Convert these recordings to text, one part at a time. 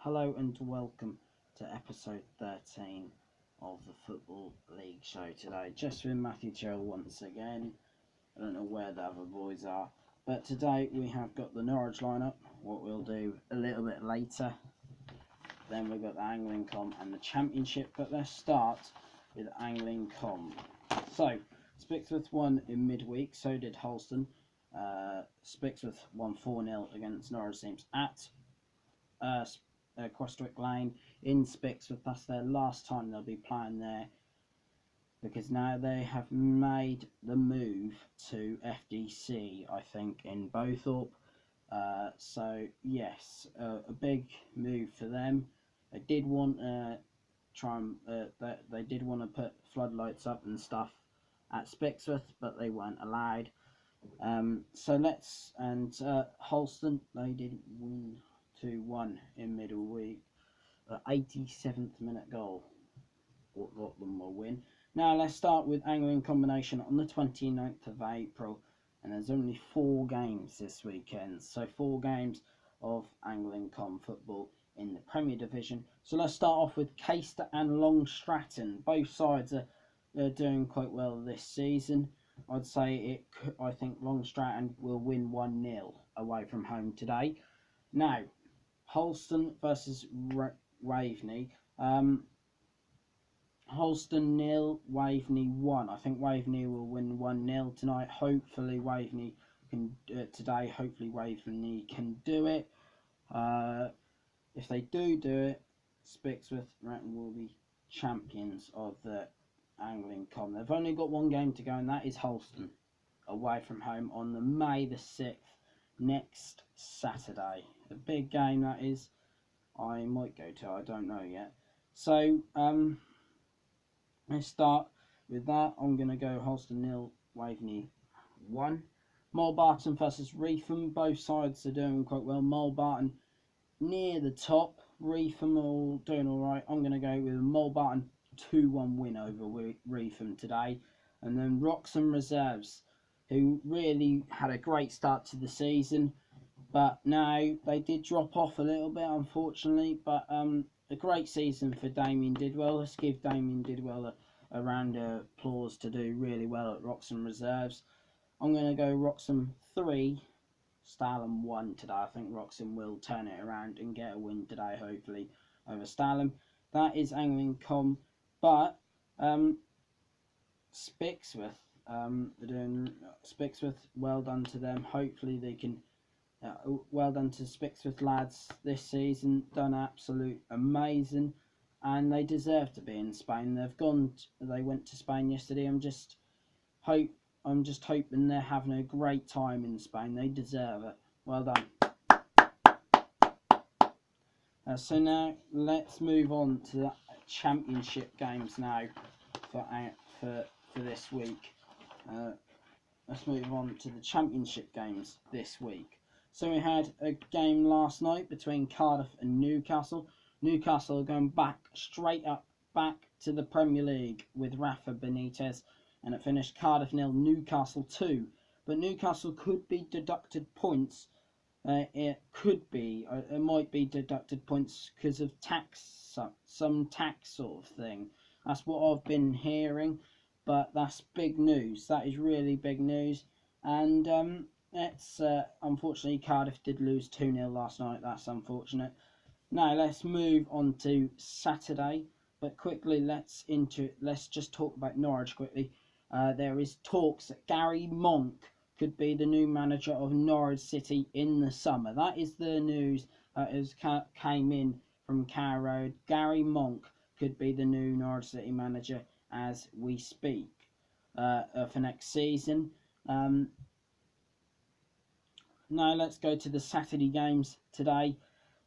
Hello and welcome to episode 13 of the Football League show today. Just with Matthew Gerald once again. I don't know where the other boys are, but today we have got the Norwich lineup, what we'll do a little bit later. Then we've got the Angling.com and the Championship, but let's start with Angling.com. So, Spixworth won in midweek, so did Holston. Spixworth won 4-0 against Norwich Teams at Crostwick Lane in Spixworth. That's their last time they'll be playing there, because now they have made the move to FDC, I think, in Bowthorpe. So yes, a big move for them. They did want to they did want to put floodlights up and stuff at Spixworth, but they weren't allowed. Holston, they did win 2-1 in midweek. 87th minute goal got them a win. Now let's start with Angling Combination on the 29th of April, and there's only 4 games this weekend, so 4 games of Angling.com football in the Premier Division. So let's start off with Caister and Long Stratton. Both sides are doing quite well this season. I think Long Stratton will win 1-0 away from home today. Now, Holston versus Waveney. Holston 0, Waveney 1. I think Waveney will win 1-0 tonight. Hopefully Waveney can do it today. Hopefully Waveney can do it. If they do it, Spixworth will be champions of the Angling.com. They've only got 1 game to go, and that is Holston away from home on the May the 6th, next Saturday. A big game that is. I might go to, I don't know yet. So let's start with that. I'm going to go Holston 0, Waveney 1. Mulbarton versus Reetham. Both sides are doing quite well. Mulbarton near the top. Reetham all doing alright. I'm going to go with a Mulbarton 2-1 win over Reetham today. And then Wroxham Reserves, who really had a great start to the season, but now they did drop off a little bit, unfortunately. But a great season for Damien Didwell. Let's give Damien Didwell a round of applause to do really well at Wroxham Reserves. I'm going to go Wroxham 3, Stalham 1 today. I think Wroxham will turn it around and get a win today, hopefully, over Stalham. That is Angling.com. But Spixworth, they're doing Spixworth. Well done to them. Hopefully they can. Well done to Spixworth lads this season. Done absolute amazing, and they deserve to be in Spain. They went to Spain yesterday. I'm just hoping they're having a great time in Spain. They deserve it. Well done. So now let's move on to the Championship games now for this week. Let's move on to the Championship games this week. So we had a game last night between Cardiff and Newcastle. Newcastle are going straight back to the Premier League with Rafa Benitez, and it finished Cardiff 0, Newcastle 2. But Newcastle could be deducted points. It might be deducted points because of some tax sort of thing. That's what I've been hearing, but that's big news. That is really big news, and it's unfortunately Cardiff did lose 2-0 last night. That's unfortunate. Now let's move on to Saturday, but quickly let's just talk about Norwich quickly. There is talks that Gary Monk could be the new manager of Norwich City in the summer. That is the news that came in from Carrow Road. Gary Monk could be the new Norwich City manager as we speak for next season. Now let's go to the Saturday games today.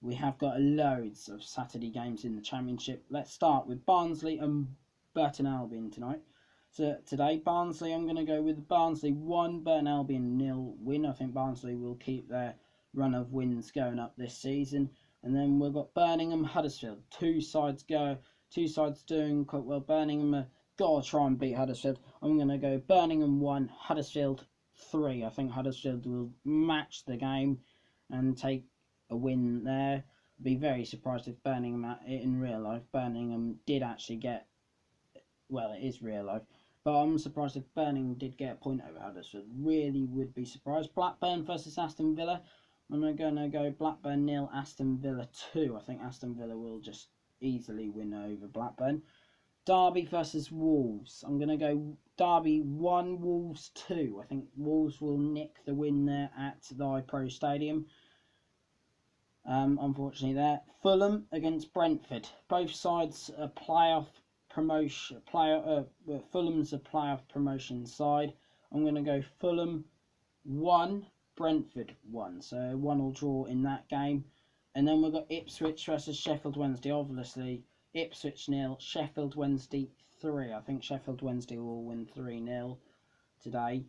We have got loads of Saturday games in the Championship. Let's start with Barnsley and Burton Albion tonight. So today, Barnsley, I'm going to go with Barnsley 1, Burton Albion 0 win. I think Barnsley will keep their run of wins going up this season. And then we've got Birmingham, Huddersfield. Two sides doing quite well. Birmingham got to try and beat Huddersfield. I'm going to go Birmingham 1, Huddersfield 3. I think Huddersfield will match the game and take a win there. Be very surprised if Birmingham in real life, Birmingham did actually get, well, it is real life, but I'm surprised if Birmingham did get a point over Huddersfield. Really would be surprised. Blackburn versus Aston Villa. I'm going to go Blackburn 0, Aston Villa 2. I think Aston Villa will just easily win over Blackburn. Derby versus Wolves. I'm going to go Derby 1, Wolves 2. I think Wolves will nick the win there at the iPro Stadium. Unfortunately there. Fulham against Brentford. Both sides a playoff promotion. Fulham's a playoff promotion side. I'm going to go Fulham 1, Brentford 1. So 1-1 draw in that game. And then we've got Ipswich versus Sheffield Wednesday. Obviously, Ipswich 0, Sheffield Wednesday 3. I think Sheffield Wednesday will win 3-0 today.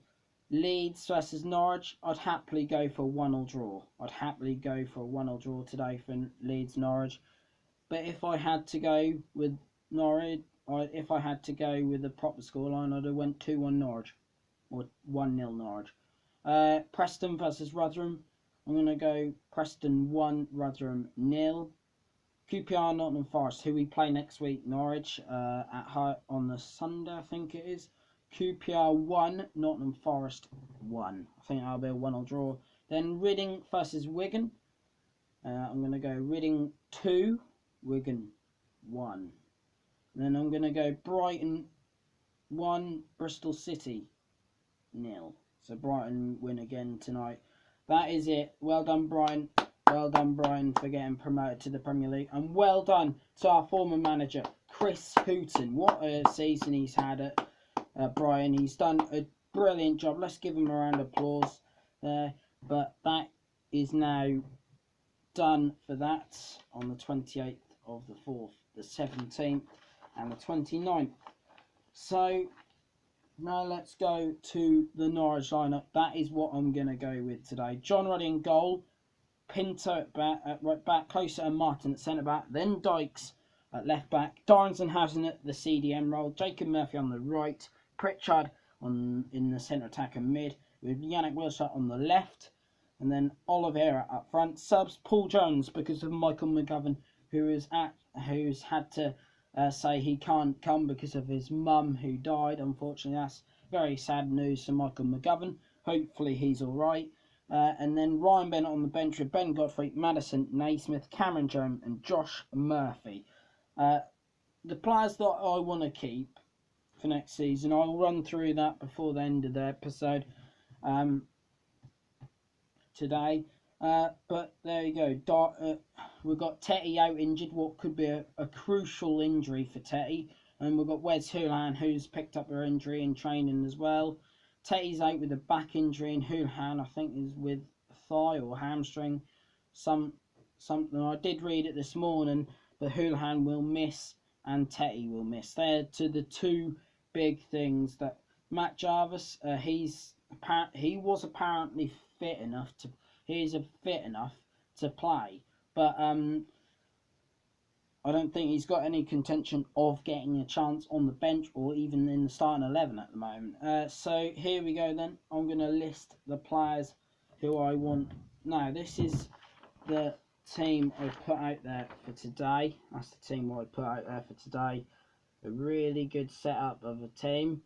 Leeds versus Norwich. I'd happily go for a 1-1 draw. I'd happily go for a 1-1 draw today for Leeds Norwich. But if I had to go with Norwich, if I had to go with the proper scoreline, I'd have went 2-1 Norwich or 1-0 Norwich. Preston versus Rotherham. I'm going to go Preston 1, Rotherham 0. QPR Nottingham Forest, who we play next week, Norwich, on the Sunday, I think it is. QPR 1, Nottingham Forest 1. I think that'll be a 1-1 draw. Then Reading versus Wigan. I'm going to go Reading 2, Wigan 1. And then I'm going to go Brighton 1, Bristol City 0. So Brighton win again tonight. That is it. Well done, Brighton. Well done, Brighton, for getting promoted to the Premier League. And well done to our former manager, Chris Hughton. What a season he's had at Brighton. He's done a brilliant job. Let's give him a round of applause there. But that is now done for that on the 28th of the 4th, the 17th and the 29th. So now let's go to the Norwich lineup. That is what I'm going to go with today. John Ruddy in goal. Pinto at right back, closer and Martin at centre back, then Dykes at left back, Darrenshausen at the CDM role, Jacob Murphy on the right, Pritchard in the centre attack and mid, with Yannick Wilshire on the left, and then Oliveira up front. Subs Paul Jones because of Michael McGovern, who's had to say he can't come because of his mum who died. Unfortunately, that's very sad news for Michael McGovern. Hopefully he's all right. And then Ryan Bennett on the bench with Ben Godfrey, Madison, Naismith, Cameron Jerome and Josh Murphy. The players that I want to keep for next season, I'll run through that before the end of the episode today. But there you go. We've got Tetty out injured, what could be a crucial injury for Tetty. And we've got Wes Houlihan, who's picked up her injury in training as well. Tetty's out with a back injury, and Houlihan, I think, is with thigh or hamstring, something. I did read it this morning, but Houlihan will miss and Tetty will miss. They're the two big things. That Matt Jarvis, he was apparently fit enough to play, but I don't think he's got any contention of getting a chance on the bench or even in the starting 11 at the moment. So here we go then. I'm going to list the players who I want. Now, this is the team I put out there for today. That's the team I put out there for today. A really good setup of a team.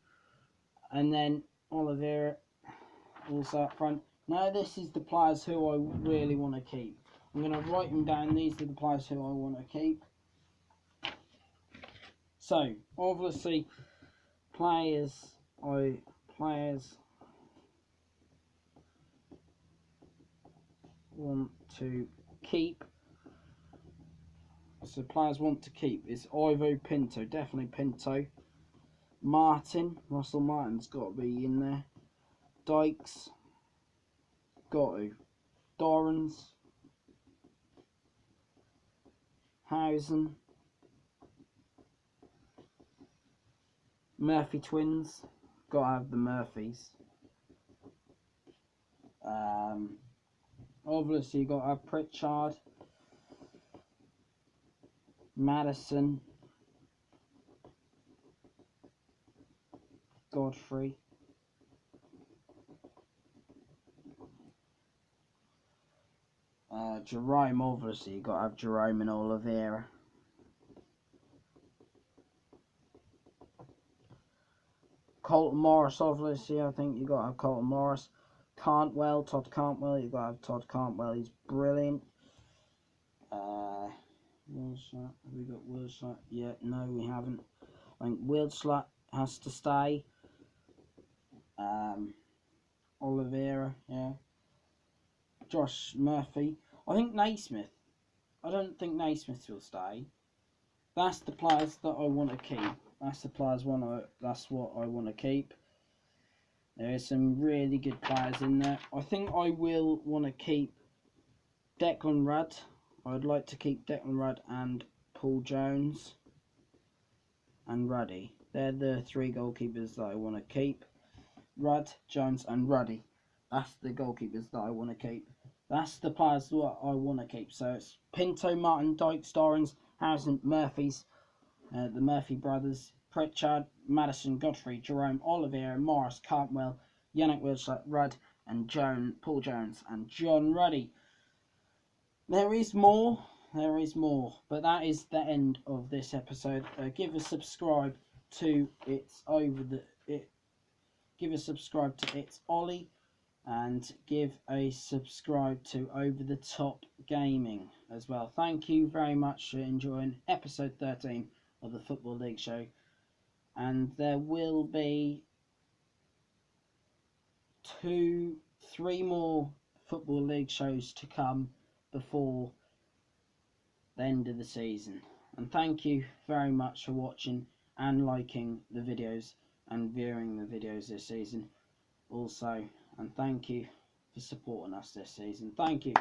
And then Oliveira also up front. Now, this is the players who I really want to keep. I'm going to write them down. These are the players who I want to keep. So, obviously, players want to keep. So, players want to keep is Ivo Pinto, definitely Pinto. Martin, Russell Martin's got to be in there. Dykes, got to. Dorrans, Hausen. Murphy twins, gotta have the Murphys. Obviously you gotta have Pritchard, Madison, Godfrey, Jerome, obviously, you got to have Jerome and Oliveira. Colton Morris, obviously, I think you got to have Colton Morris. Cantwell, Todd Cantwell, you got to have Todd Cantwell, he's brilliant. Wilslat, have we got Wilslat? Yeah, no, we haven't. I think Wilslat has to stay. Oliveira, yeah. Josh Murphy. I think Naismith. I don't think Naismith will stay. That's the players that I want to keep. That's what I want to keep. There is some really good players in there. I think I will want to keep Declan Rudd. I'd like to keep Declan Rudd and Paul Jones and Ruddy. They're the 3 goalkeepers that I want to keep. Rudd, Jones and Ruddy. That's the goalkeepers that I want to keep. That's the players that I want to keep. So it's Pinto, Martin, Dyke, Starrings, Harrison, Murphys, the Murphy brothers, Pritchard, Madison, Godfrey, Jerome, Oliveira, Morris, Cantwell, Yannick Wilshat, Rudd and Paul Jones and John Ruddy. There is more, but that is the end of this episode. Give a subscribe to give a subscribe to It's Ollie, and give a subscribe to Over the Top Gaming as well. Thank you very much for enjoying episode 13 of the Football League Show, and there will be 3 more Football League shows to come before the end of the season. And thank you very much for watching and liking the videos and viewing the videos this season also, and thank you for supporting us this season. Thank you.